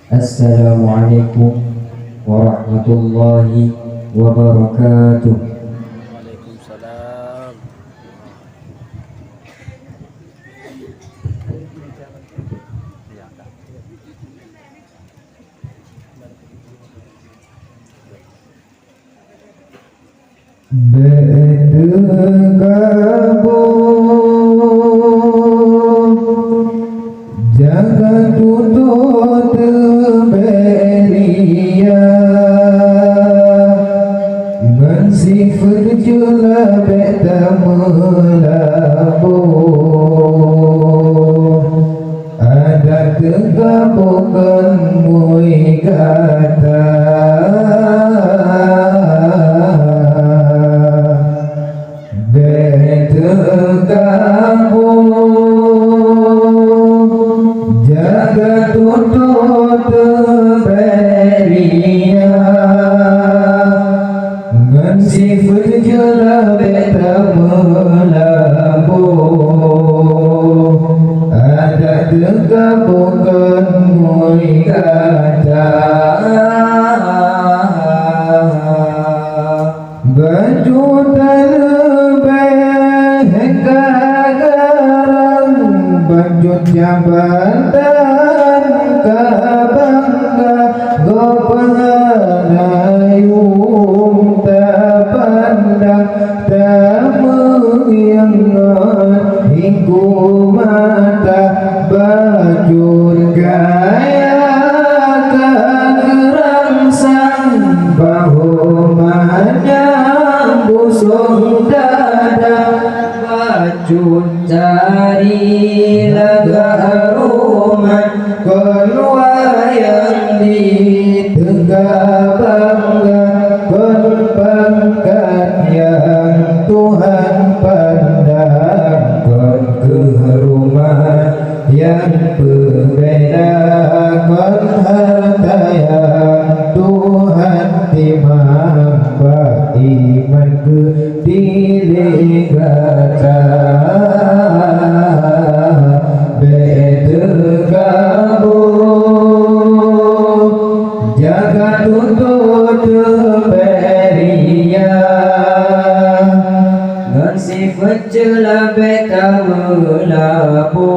Assalamualaikum warahmatullahi wabarakatuh. Waalaikumsalam. Jaga tutut beria Mansifat jula beta melabo Ada tegabukan mui kata Beta kamu Jaga tutut beria Mansifat jula beta melabo Ada tegabukan mui kata Baju terbeh kagarang Baju jabatan kabangga Gopanayung tapandang Tamuyangan hinggu mata Baju gaya kegerangsang Bahu manyang busung dada Baju cari laga rumah keluar yang di tengah bangga Pangkat yang Tuhan pandang ke rumah yang berbeda harta yang Tuhan timang iman ke diri kata beda kamu jaga tutut beria Sifat jela beta melabo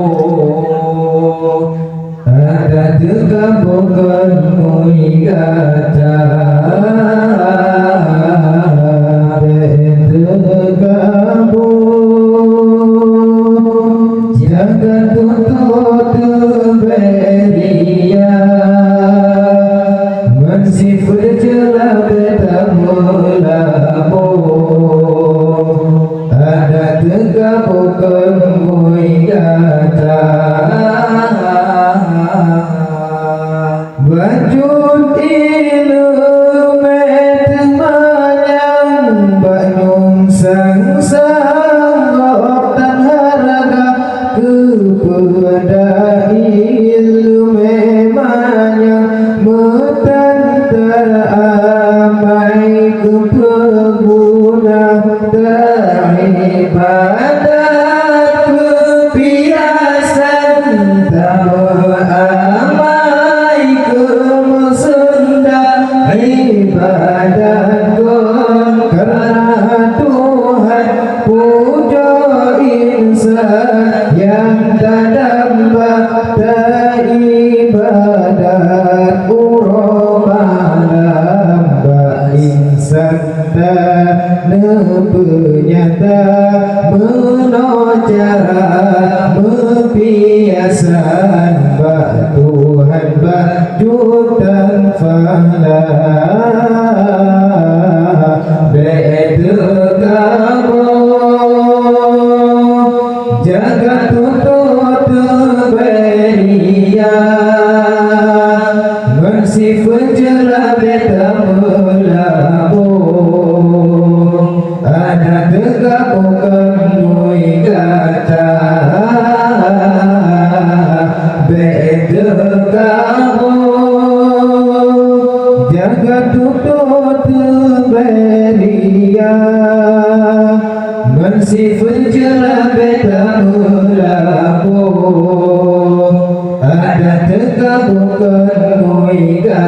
Ada tegabukan mui kata Beta kamu Jaga tutut beria Sifat jela beta melabo Ada tegabukan mui kata Baju ilumet manyang Banyung sang-sang Oktan harga kepada ilumet manyang Metan teramai kepeguna Ibadat kebiasaan amai kemesenda ibadat kon karena Tuhan puja insan yang terdampak ibadat uromalam insan penyata menocara membiasan Tuhan bajutan fahla beda kamu jaga tutut beria Mansifat jela beta melabo Ada tegabukan mui kata beda kamu jaga tutut beria Mansifat jela beta melabo Ada tegabukan mui mùi gà